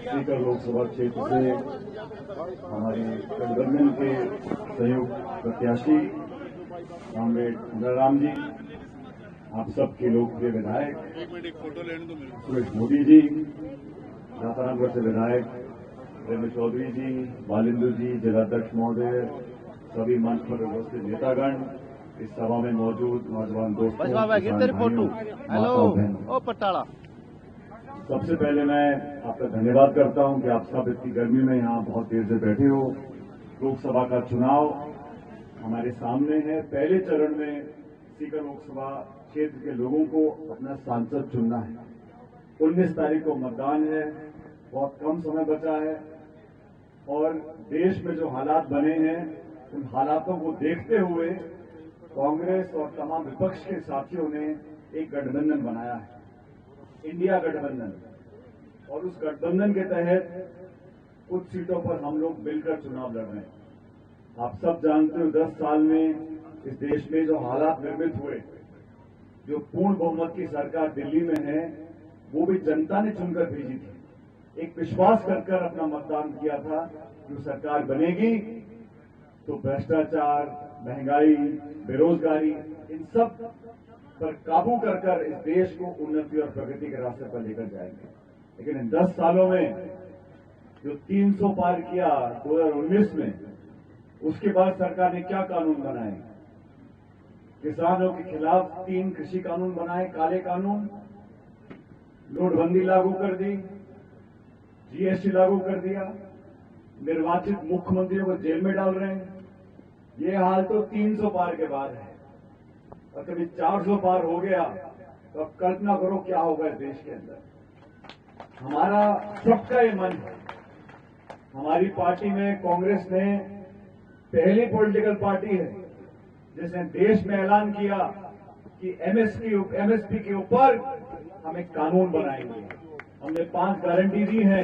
सीकर लोकसभा क्षेत्र से हमारे गठबंधन के संयुक्त प्रत्याशी कॉमरेड बलराम जी, आप सबके लोकप्रिय विधायक सुरेश मोदी जी, रातारामगढ़ से विधायक प्रेम चौधरी जी, बालिंदु जी, जिलाध्यक्ष महोदय, सभी मंच पर उपस्थित नेतागण, इस सभा में मौजूद नौजवान दोस्तों, पटाला। सबसे पहले मैं आपका धन्यवाद करता हूं कि आप सब इतनी गर्मी में यहां बहुत देर से बैठे हो। लोकसभा का चुनाव हमारे सामने है। पहले चरण में सीकर लोकसभा क्षेत्र के लोगों को अपना सांसद चुनना है। 19 तारीख को मतदान है, बहुत कम समय बचा है और देश में जो हालात बने हैं उन हालातों को देखते हुए कांग्रेस और तमाम विपक्ष के साथियों ने एक गठबंधन बनाया है, इंडिया गठबंधन, और उस गठबंधन के तहत कुछ सीटों पर हम लोग मिलकर चुनाव लड़ रहे हैं। आप सब जानते हो 10 साल में इस देश में जो हालात निर्मित हुए, जो पूर्ण बहुमत की सरकार दिल्ली में है, वो भी जनता ने चुनकर भेजी थी। एक विश्वास कर अपना मतदान किया था कि वो सरकार बनेगी तो भ्रष्टाचार, महंगाई, बेरोजगारी, इन सब पर काबू कर इस देश को उन्नति और प्रगति के रास्ते पर लेकर जाएंगे। लेकिन इन 10 सालों में जो 300 पार किया 2019 में, उसके बाद सरकार ने क्या कानून बनाए? किसानों के खिलाफ 3 कृषि कानून बनाए, काले कानून, नोटबंदी लागू कर दी, जीएसटी लागू कर दिया, निर्वाचित मुख्यमंत्रियों को जेल में डाल रहे हैं। ये हाल तो 300 पार के बाद है, और कभी 400 पार हो गया तो अब कल्पना करो क्या होगा इस देश के अंदर। हमारा सबका ये मन है, हमारी पार्टी में कांग्रेस ने पहली पॉलिटिकल पार्टी है जिसने देश में ऐलान किया कि एमएसपी के ऊपर हम एक कानून बनाएंगे। हमने 5 गारंटी दी हैं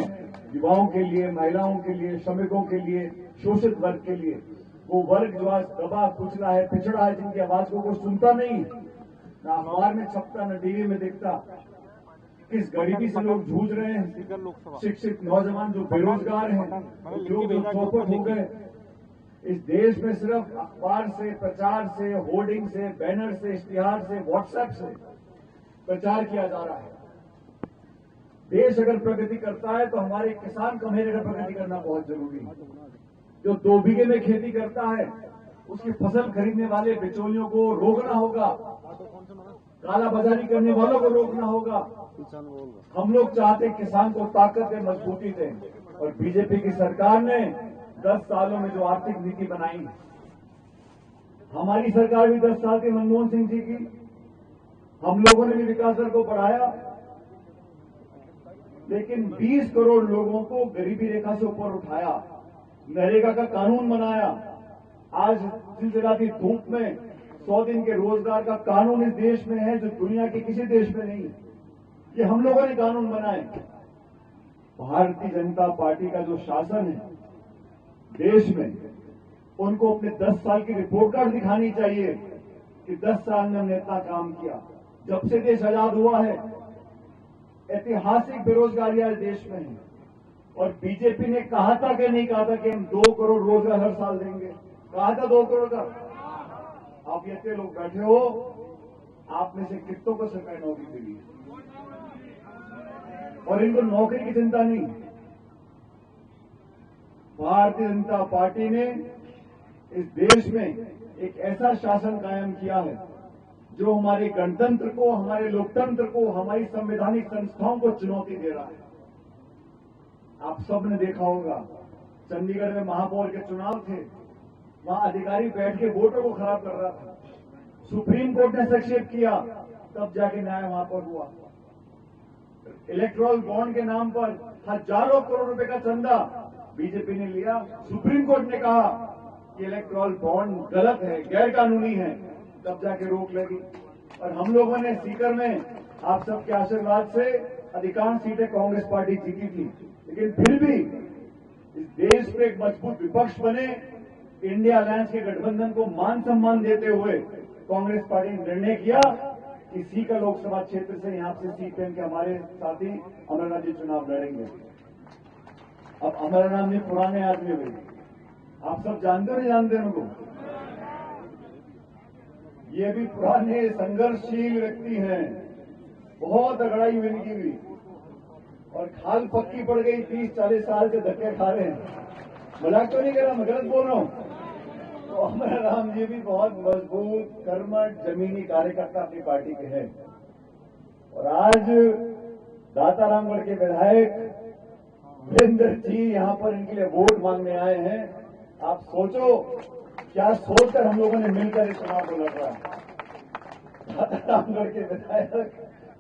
युवाओं के लिए, महिलाओं के लिए, श्रमिकों के लिए, शोषित वर्ग के लिए। वो वर्ग जो आज दबा कुचला है, पिछड़ा है, जिनकी आवाज को कोई सुनता नहीं, ना अखबार में छपता, ना टीवी में दिखता। किस गरीबी से लोग जूझ रहे हैं, शिक्षित नौजवान जो बेरोजगार हैं, जो चौपट हो गए। इस देश में सिर्फ अखबार से, प्रचार से, होर्डिंग से, बैनर से, इश्तिहार से, व्हाट्सएप से प्रचार किया जा रहा है। देश अगर प्रगति करता है तो हमारे किसान कमेरे का प्रगति करना बहुत जरूरी है। जो 2 बीघे में खेती करता है, उसकी फसल खरीदने वाले बिचौलियों को रोकना होगा, कालाबाजारी करने वालों को रोकना होगा। हम लोग चाहते किसान को ताकत दें, मजबूती दें, और बीजेपी की सरकार ने 10 सालों में जो आर्थिक नीति बनाई, हमारी सरकार भी 10 साल थी मनमोहन सिंह जी की, हम लोगों ने भी विकास दर को बढ़ाया, लेकिन 20 करोड़ लोगों को गरीबी रेखा से ऊपर उठाया, नरेगा का कानून बनाया। आज चिलचिलाती धूप में 100 दिन के रोजगार का कानून इस देश में है जो दुनिया के किसी देश में नहीं है। ये हम लोगों ने कानून बनाए। भारतीय जनता पार्टी का जो शासन है देश में, उनको अपने 10 साल की रिपोर्ट कार्ड दिखानी चाहिए कि 10 साल में हमने इतना काम किया। जब से देश आजाद हुआ है, ऐतिहासिक बेरोजगारी आज देश में है, और बीजेपी ने कहा था कि नहीं कहा था कि हम 2 करोड़ रोजगार हर साल देंगे? कहा था 2 करोड़ का। आप इतने लोग बैठे हो, आप में से कितनों को सरकारी नौकरी मिली? और इनको नौकरी की चिंता नहीं। भारतीय जनता पार्टी ने इस देश में एक ऐसा शासन कायम किया है जो हमारे गणतंत्र को, हमारे लोकतंत्र को, हमारी संवैधानिक संस्थाओं को चुनौती दे रहा है। आप सब ने देखा होगा, चंडीगढ़ में महापौर के चुनाव थे, वहां अधिकारी बैठ के वोटों को खराब कर रहा था। सुप्रीम कोर्ट ने हस्तक्षेप किया, तब जाके न्याय वहां पर हुआ। इलेक्टोरल बॉन्ड के नाम पर हजारों करोड़ रुपए का चंदा बीजेपी ने लिया। सुप्रीम कोर्ट ने कहा कि इलेक्टोरल बॉन्ड गलत है, गैर कानूनी है, तब जाके रोक लगी। और हम लोगों ने सीकर में आप सबके आशीर्वाद से अधिकांश सीटें कांग्रेस पार्टी जीती थी, लेकिन फिर भी इस देश में एक मजबूत विपक्ष बने, इंडिया अलायंस के गठबंधन को मान सम्मान देते हुए कांग्रेस पार्टी ने निर्णय किया कि सीकर लोकसभा क्षेत्र से यहां से सीट के हमारे साथी अमरनाथ जी चुनाव लड़ेंगे। अब अमरनाथ जी पुराने आदमी हुए, आप सब जानते हो नहीं जानते उनको? ये भी पुराने संघर्षशील व्यक्ति हैं, बहुत अगड़ाई हुई इनकी भी, और खाल पक्की पड़ गई, 30-40 साल से धक्के खा रहे हैं। मजाक तो नहीं कर रहा, मैं गलत बोल रहा हूं? तो अमरनाथ जी भी बहुत मजबूत कर्मठ जमीनी कार्यकर्ता अपनी पार्टी के हैं, और आज दातारामगढ़ के विधायक वीरेंद्र जी यहां पर इनके लिए वोट मांगने आए हैं। आप सोचो क्या सोचकर हम लोगों ने मिलकर इस चुनाव को लड़ रहा है। दातारामगढ़ के विधायक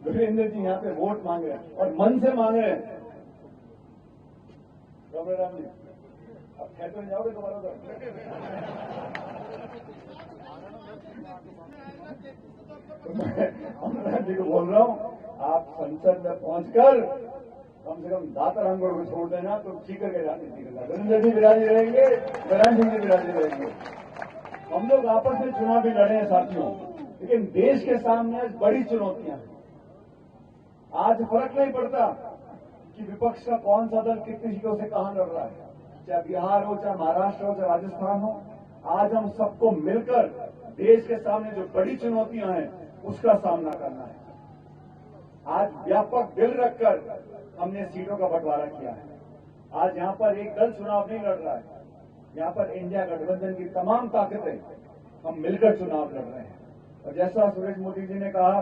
वीरेंद्र जी यहां पे वोट मांग रहे हैं और मन से मांग रहे हैं। राम जी अब खेत में जाओगे दोबारा तो मैं अमरनाथ जी को बोल रहा हूं, आप संसद में पहुंचकर कम से कम दातारामगढ़ को छोड़ देना तो ठीक करके जाने निकलना। वीरेंद्र जी विराजी रहेंगे, बलराम सिंह जी विराजी रहेंगे। हम लोग आपस में चुनाव भी लड़े हैं साथियों, लेकिन देश के सामने आज बड़ी चुनौतियां हैं। आज फर्क नहीं पड़ता कि विपक्ष का कौन सा दल कितनी सीटों से कहां लड़ रहा है, चाहे बिहार हो, चाहे महाराष्ट्र हो, चाहे राजस्थान हो। आज हम सबको मिलकर देश के सामने जो बड़ी चुनौतियां हैं उसका सामना करना है। आज व्यापक दिल रखकर हमने सीटों का बंटवारा किया है। आज यहां पर एक दल चुनाव नहीं लड़ रहा है, यहां पर इंडिया गठबंधन की तमाम ताकतें हम मिलकर चुनाव लड़ रहे हैं। और जैसा सुरेश मोदी जी ने कहा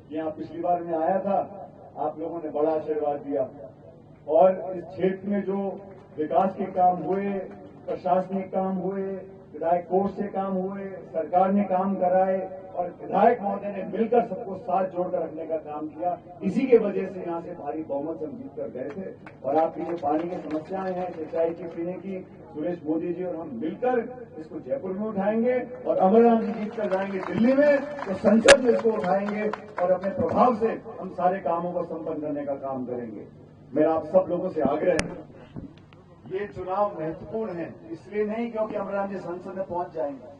कि यहां पिछली बार में आया था, आप लोगों ने बड़ा आशीर्वाद दिया, और इस क्षेत्र में जो विकास के काम हुए, प्रशासनिक काम हुए, विधायक कोष से काम हुए, सरकार ने काम कराए, और विधायक महोदय ने मिलकर सबको साथ जोड़कर रखने का काम किया। इसी के वजह से यहां से भारी बहुमत से हम जीत कर गए थे। और आपकी जो पानी की समस्याएं हैं, सिंचाई की, पीने की, सुरेश मोदी जी और हम मिलकर इसको जयपुर में उठाएंगे, और अमरनाथ जी जीत कर जाएंगे दिल्ली में तो संसद में इसको उठाएंगे और अपने प्रभाव से हम सारे कामों को संपन्न करने का काम करेंगे। मेरा आप सब लोगों से आग्रह है, ये चुनाव महत्वपूर्ण है, इसलिए नहीं क्योंकि अमरनाथ जी संसद में पहुंच जाएंगे।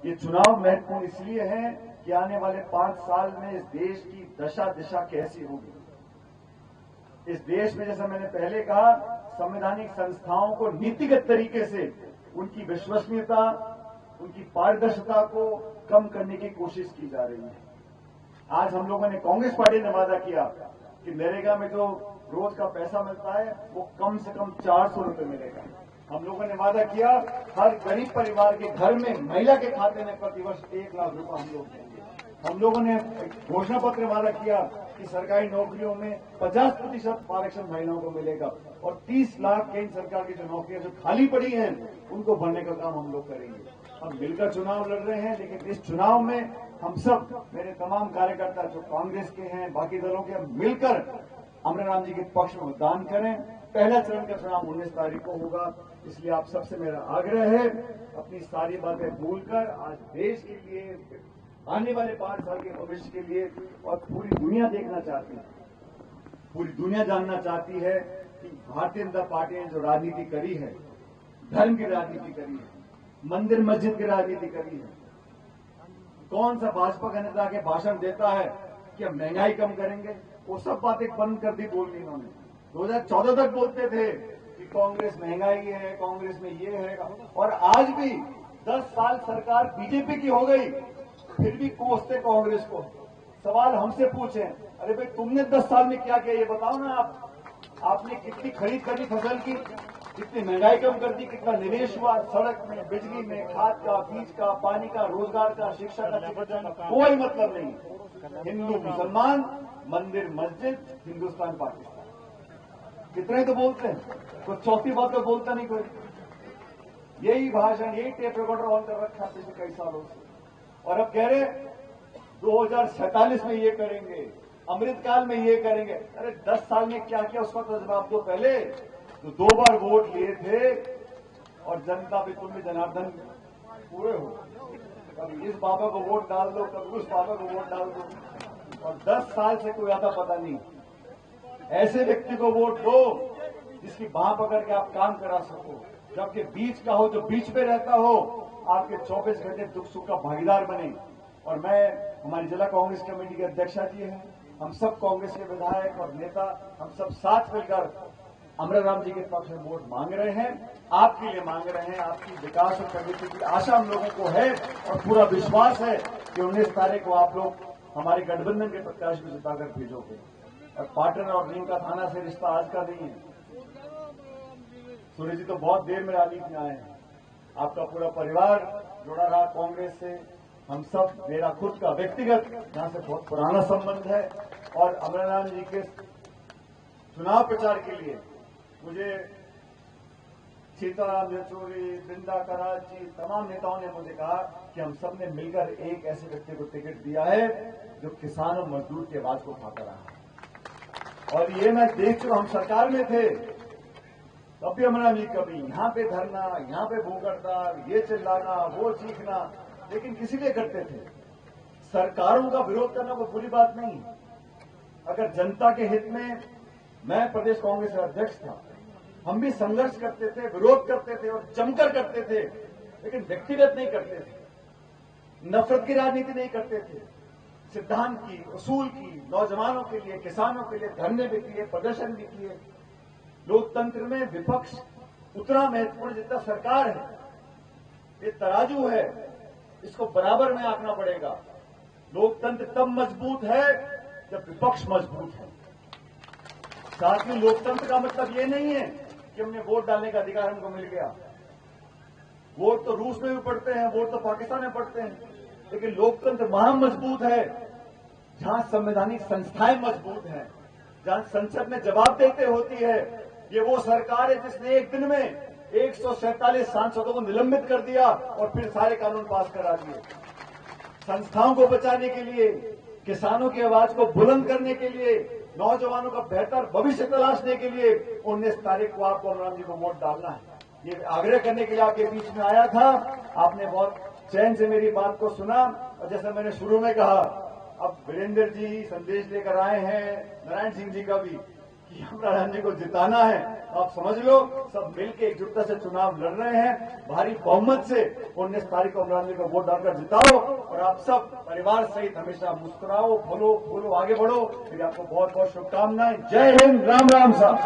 ये चुनाव महत्वपूर्ण इसलिए है कि आने वाले 5 साल में इस देश की दशा दिशा कैसी होगी। इस देश में, जैसा मैंने पहले कहा, संवैधानिक संस्थाओं को नीतिगत तरीके से उनकी विश्वसनीयता, उनकी पारदर्शिता को कम करने की कोशिश की जा रही है। आज हम लोगों ने, कांग्रेस पार्टी ने वादा किया कि नरेगा में जो रोज का पैसा मिलता है वो कम से कम 400 रुपए मिलेगा। हम लोगों ने वादा किया हर गरीब परिवार के घर में महिला के खाते में प्रतिवर्ष 1 लाख रुपए हम लोग देंगे। हम लोगों ने घोषणा पत्र वादा किया कि सरकारी नौकरियों में 50% आरक्षण महिलाओं को मिलेगा, और 30 लाख केंद्र सरकार की जो नौकरियां जो खाली पड़ी हैं उनको भरने का काम हम लोग करेंगे। हम मिलकर चुनाव लड़ रहे हैं, लेकिन इस चुनाव में हम सब, मेरे तमाम कार्यकर्ता जो कांग्रेस के हैं, बाकी दलों के, हम मिलकर अमरनाथ जी के पक्ष में मतदान करें। पहला चरण का चुनाव 19 तारीख को होगा, इसलिए आप सबसे मेरा आग्रह है, अपनी सारी बातें भूलकर आज देश के लिए, आने वाले 5 साल के भविष्य के लिए, और पूरी दुनिया देखना चाहती है, पूरी दुनिया जानना चाहती है कि भारतीय जनता पार्टी ने जो राजनीति करी है, धर्म की राजनीति करी है, मंदिर मस्जिद की राजनीति करी है। कौन सा भाजपा का नेता के भाषण देता है कि हम महंगाई कम करेंगे, वो सब बातें बंद कर दी बोलनी इन्होंने। 2014 तक बोलते थे कि कांग्रेस महंगाई है, कांग्रेस में ये है, और आज भी 10 साल सरकार बीजेपी की हो गई, फिर भी कोसते कांग्रेस को। सवाल हमसे पूछें, अरे भाई तुमने 10 साल में क्या किया ये बताओ ना। आपने कितनी खरीद करी फसल की, कितनी महंगाई कम कर दी, कितना निवेश हुआ सड़क में, बिजली में, खाद का, बीज का, पानी का, रोजगार का, शिक्षा का, चिकित्सा का, कोई मतलब नहीं। हिंदू मुसलमान, मंदिर मस्जिद, हिंदुस्तान पाकिस्तान, कितने तो बोलते हैं, कोई चौथी बात तो बोलता नहीं कोई। यही भाषण, यही टेप रिकॉर्डर ऑन कर रखा पिछले कई सालों से, और अब कह रहे 2047 में ये करेंगे, अमृतकाल में ये करेंगे। अरे 10 साल में क्या किया उसका तो जवाब दो पहले। तो 2 बार वोट लिए थे और जनता भी, तुम भी जनार्दन पूरे हो, कभी इस बाबा को वोट डाल दो, कभी उस बाबा को वोट डाल दो, और 10 साल से कोई आता पता नहीं। ऐसे व्यक्ति को वोट दो जिसकी बांह पकड़ के आप काम करा सको, जबकि बीच का हो, जो बीच पे रहता हो, आपके 24 घंटे दुख सुख का भागीदार बने। और मैं, हमारी जिला कांग्रेस कमेटी के अध्यक्षा जी हैं, हम सब कांग्रेस के विधायक और नेता, हम सब साथ मिलकर अमराराम जी के पक्ष में वोट मांग रहे हैं, आपके लिए मांग रहे हैं। आपकी विकास और प्रगति की आशा हम लोगों को है और पूरा विश्वास है कि 19 तारीख को आप लोग हमारे गठबंधन के प्रत्याशी को जिताकर भेजोगे। और पाटन और नीम का थाना से रिश्ता आज का नहीं है। सूर्य जी तो बहुत देर में राजनीति में आए हैं। आपका पूरा परिवार जुड़ा रहा कांग्रेस से, हम सब, मेरा खुद का व्यक्तिगत यहां से बहुत पुराना संबंध है। और अमरनाथ जी के चुनाव प्रचार के लिए मुझे सीताराम येचुरी, बृंदा कराच जी, तमाम नेताओं ने मुझे कहा कि हम सब ने मिलकर एक ऐसे व्यक्ति को टिकट दिया है जो किसान और मजदूर की आवाज को उठाता रहा। और ये मैं देख चुका, हम सरकार में थे तब भी अमरनाथ जी कभी यहां पे धरना, यहां पे भूख हड़ताल, ये चिल्लाना, वो चीखना, लेकिन किसी लिए करते थे? सरकारों का विरोध करना कोई बुरी बात नहीं। अगर जनता के हित में, मैं प्रदेश कांग्रेस का अध्यक्ष था, हम भी संघर्ष करते थे, विरोध करते थे और जमकर करते थे, लेकिन व्यक्तिगत नहीं करते थे, नफरत की राजनीति नहीं करते थे। सिद्धांत की, उसूल की, नौजवानों के लिए, किसानों के लिए धरने भी किए, प्रदर्शन भी किए। लोकतंत्र में विपक्ष उतना महत्वपूर्ण जितना सरकार है। ये तराजू है, इसको बराबर में आंकना पड़ेगा। लोकतंत्र तब मजबूत है जब विपक्ष मजबूत है। साथ में लोकतंत्र का मतलब ये नहीं है कि हमने वोट डालने का अधिकार हमको मिल गया। वोट तो रूस में भी पड़ते हैं, वोट तो पाकिस्तान में पड़ते हैं, लेकिन लोकतंत्र वहां मजबूत है जहां संवैधानिक संस्थाएं मजबूत हैं, जहां संसद में जवाबदेही होती है। ये वो सरकार है जिसने एक दिन में 147 सांसदों को निलंबित कर दिया और फिर सारे कानून पास करा दिए। संस्थाओं को बचाने के लिए, किसानों की आवाज को बुलंद करने के लिए, नौजवानों का बेहतर भविष्य तलाशने के लिए 19 तारीख को आपको अमरनाथ जी को वोट डालना है। ये आग्रह करने के लिए आपके बीच में आया था। आपने बहुत चैन से मेरी बात को सुना और जैसे मैंने शुरू में कहा, अब वीरेंद्र जी संदेश लेकर आए हैं, नारायण सिंह जी का भी, कि अमरनाथ जी को जिताना है। आप समझ लो, सब मिलकर एकजुटता से चुनाव लड़ रहे हैं। भारी बहुमत से 19 तारीख को अमरनाथ जी को वोट डालकर जिताओ और आप सब परिवार सहित हमेशा मुस्कुराओ, फूलो, आगे बढ़ो। फिर आपको बहुत बहुत शुभकामनाएं। जय हिंद, राम राम साहब।